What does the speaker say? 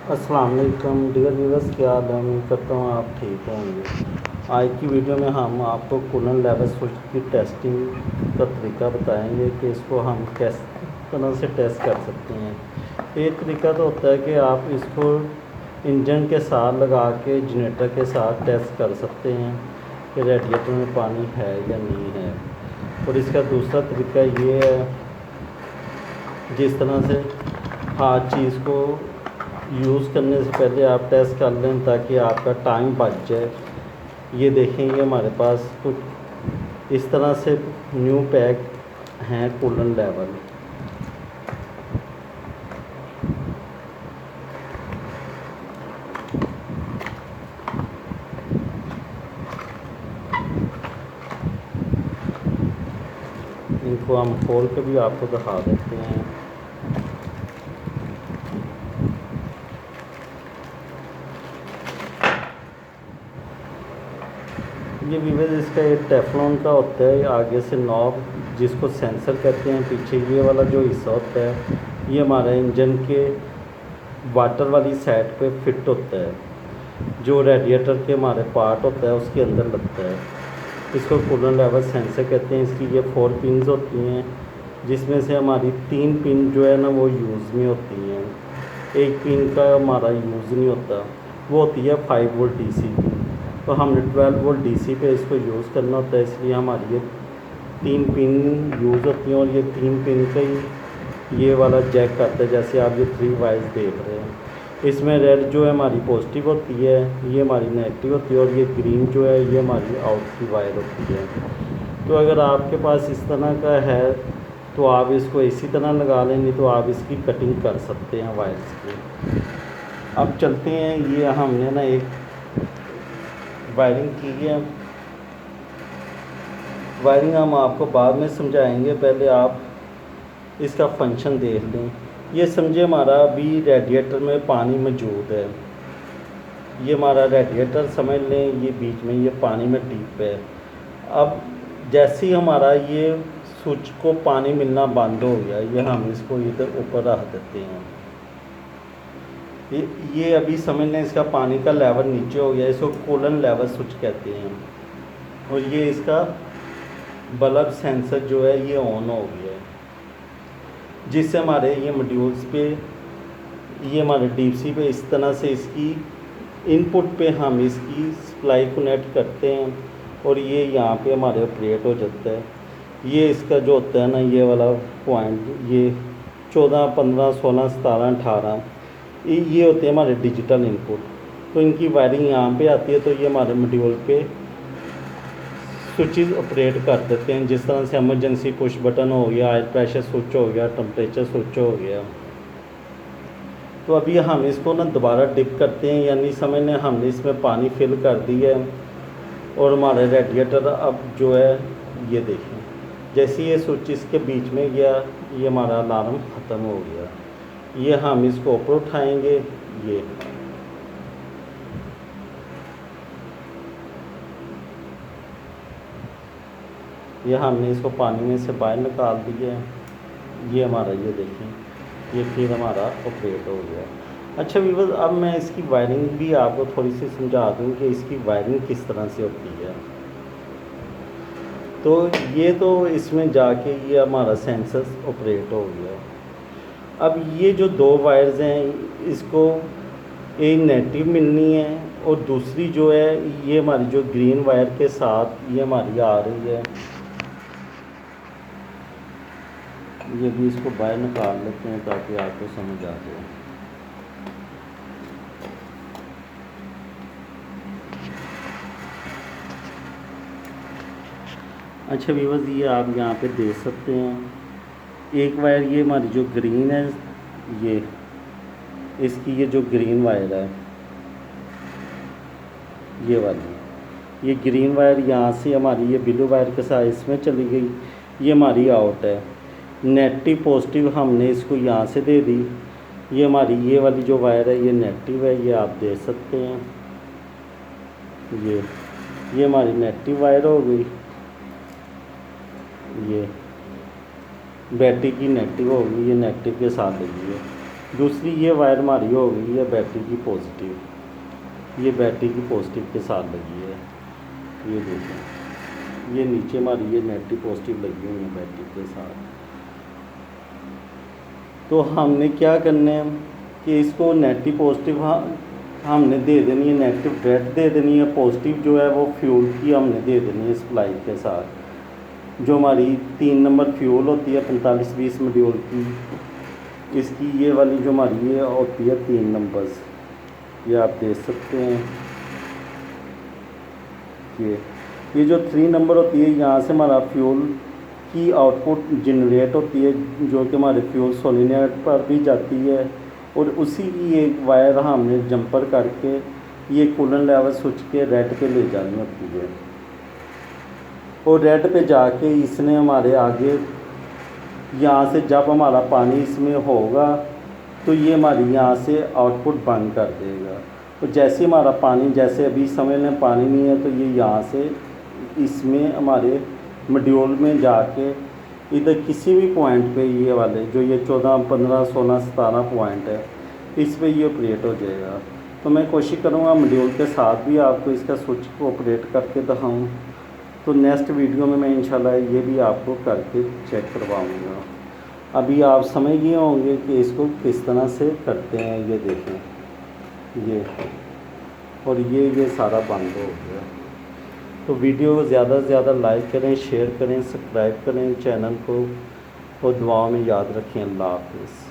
अस्सलाम वालेकुम dear viewers, क्या हाल है? उम्मीद करता हूँ आप ठीक होंगे। आज की वीडियो में हम आपको कूलेंट लेवल स्विच की टेस्टिंग का तरीका बताएंगे कि इसको हम किस तरह से टेस्ट कर सकते हैं। एक तरीका तो होता है कि आप इसको इंजन के साथ लगा के जनरेटर के साथ टेस्ट कर सकते हैं कि रेडिएटर में पानी है या नहीं है। और इसका दूसरा तरीका ये है, जिस तरह से हर चीज़ को यूज़ करने से पहले आप टेस्ट कर लें ताकि आपका टाइम बच जाए। ये देखेंगे हमारे पास कुछ इस तरह से न्यू पैक हैं कूलेंट लेवल। इनको हम खोल के भी आपको दिखा देते हैं। ये वीवर इसका एक टेफलॉन का होता है, आगे से नॉब जिसको सेंसर कहते हैं, पीछे ये वाला जो हिस्सा होता है ये हमारे इंजन के वाटर वाली साइड पे फिट होता है, जो रेडिएटर के हमारे पार्ट होता है उसके अंदर लगता है। इसको कूलेंट लेवल सेंसर कहते हैं। इसकी ये 4 पिन्स होती हैं, जिसमें से हमारी 3 पिन जो है ना वो यूज़ में होती हैं। एक पिन का हमारा यूज़ नहीं होता, वो होती है 5 वोल्ट डीसी की। तो हमने 12 वोल्ट डीसी पे इसको यूज़ करना होता है, इसलिए हमारी ये 3 पिन यूज़ होती हैं। और ये 3 पिन का ही ये वाला जैक करता है, जैसे आप ये 3 वायर्स देख रहे हैं। इसमें रेड जो है हमारी पॉजिटिव होती है, ये हमारी नेगेटिव होती है, और ये ग्रीन जो है ये हमारी आउट की वायर होती है। तो अगर आपके पास इस तरह का है तो आप इसको इसी तरह लगा लेंगे, तो आप इसकी कटिंग कर सकते हैं वायर्स की। अब चलते हैं, ये हमने ना एक वायरिंग की है। वायरिंग हम आपको बाद में समझाएंगे, पहले आप इसका फंक्शन देख लें। ये समझे हमारा अभी रेडिएटर में पानी मौजूद है। ये हमारा रेडिएटर समझ लें, ये बीच में ये पानी में डीप है। अब जैसे ही हमारा ये स्विच को पानी मिलना बंद हो गया, ये हम इसको इधर ऊपर रख देते हैं। ये अभी समझ लें इसका पानी का लेवल नीचे हो गया, इसको कूलेंट लेवल स्विच कहते हैं। और ये इसका बल्ब सेंसर जो है ये ऑन हो गया है, जिससे हमारे ये मॉड्यूल्स पे, ये हमारे डीसी पे इस तरह से इसकी इनपुट पे हम इसकी सप्लाई कनेक्ट करते हैं, और ये यहाँ पे हमारे ऑपरेट हो जाता है। ये इसका जो होता है ना ये वाला पॉइंट, ये 14, 15, 16, 17, 18 ये होते हैं हमारे डिजिटल इनपुट। तो इनकी वायरिंग यहाँ पे आती है, तो ये हमारे मॉड्यूल पे स्विचेस ऑपरेट कर देते हैं। जिस तरह से इमरजेंसी पुश बटन हो गया, एयर प्रेशर स्विच हो गया, टेम्परेचर स्विच हो गया। तो अभी हम इसको ना दोबारा डिप करते हैं, यानी समझ लें हमने इसमें पानी फिल कर दिया है। और हमारे रेडिएटर अब जो है ये देखें, जैसे ये स्विच इसके बीच में गया ये हमारा अलार्म ख़त्म हो गया। ये हम इसको ऊपर उठाएंगे, ये हमने इसको पानी में से बाहर निकाल दिया है। ये हमारा ये देखें, ये फिर हमारा ऑपरेट हो गया। अच्छा व्यूअर्स, अब मैं इसकी वायरिंग भी आपको थोड़ी सी समझा दूँ कि इसकी वायरिंग किस तरह से होती है। तो ये तो इसमें जाके ये हमारा सेंसर ऑपरेट हो गया। अब ये जो 2 वायर्स हैं, इसको एक नेगेटिव मिलनी है, और दूसरी जो है ये हमारी जो ग्रीन वायर के साथ ये हमारी आ रही है। ये भी इसको बाहर निकाल लेते हैं ताकि आपको समझ आ जाए। अच्छा व्यूअर्स, ये आप यहाँ पे देख सकते हैं, एक वायर ये हमारी जो ग्रीन है, ये इसकी ये जो ग्रीन वायर है ये वाली, ये ग्रीन वायर यहाँ से हमारी ये ब्लू वायर के साथ इसमें चली गई, ये हमारी आउट है। नेगेटिव पॉजिटिव हमने इसको यहाँ से दे दी। ये हमारी ये वाली जो वायर है ये नेगेटिव है, ये आप देख सकते हैं। ये हमारी नेगेटिव वायर हो गई, ये बैटरी की नेगेटिव होगी, ये नेगेटिव के साथ लगी है। दूसरी ये वायर हमारी हो गई है बैटरी की पॉजिटिव, ये बैटरी की पॉजिटिव के साथ लगी है। ये देखें, ये नीचे हमारी ये नेगेटिव पॉजिटिव लगी हुई है बैटरी के साथ। तो हमने क्या करना है कि इसको नेगेटिव पॉजिटिव हमने दे देनी है, नेगेटिव रेड दे देनी है, पॉजिटिव जो है वो फ्यूल की हमने दे देनी है सप्लाई के साथ। जो हमारी 3 नंबर फ्यूल होती है 45-20 मॉड्यूल की, इसकी ये वाली जो हमारी ये होती है 3 नंबर्स, ये आप देख सकते हैं। ये जो 3 नंबर होती है, यहाँ से हमारा फ्यूल की आउटपुट जनरेट होती है, जो कि हमारे फ्यूल सोलिनोइड पर भी जाती है, और उसी की एक वायर हमने जंपर करके ये कूलेंट लेवल स्विच के रेड पे ले जानी होती है। और रेड पे जाके इसने हमारे आगे यहाँ से जब हमारा पानी इसमें होगा तो ये हमारी यहाँ से आउटपुट बंद कर देगा। तो जैसे हमारा पानी, जैसे अभी समझ लें पानी नहीं है, तो ये यहाँ से इसमें हमारे मॉड्यूल में जाके इधर किसी भी पॉइंट पे ये वाले जो ये 14, 15, 16, 17 पॉइंट है, इस पे ये ऑपरेट हो जाएगा। तो मैं कोशिश करूँगा मॉड्यूल के साथ भी आपको इसका स्विच को ऑपरेट करके दिखाऊँ। तो नेक्स्ट वीडियो में मैं इंशाल्लाह ये भी आपको करके चेक करवाऊँगा। अभी आप समझ गए होंगे कि इसको किस तरह से करते हैं। ये देखें, ये और ये सारा बंद हो गया। तो वीडियो को ज़्यादा से ज़्यादा लाइक करें, शेयर करें, सब्सक्राइब करें चैनल को, और दुआओं में याद रखें। अल्लाह हाफ़िज़।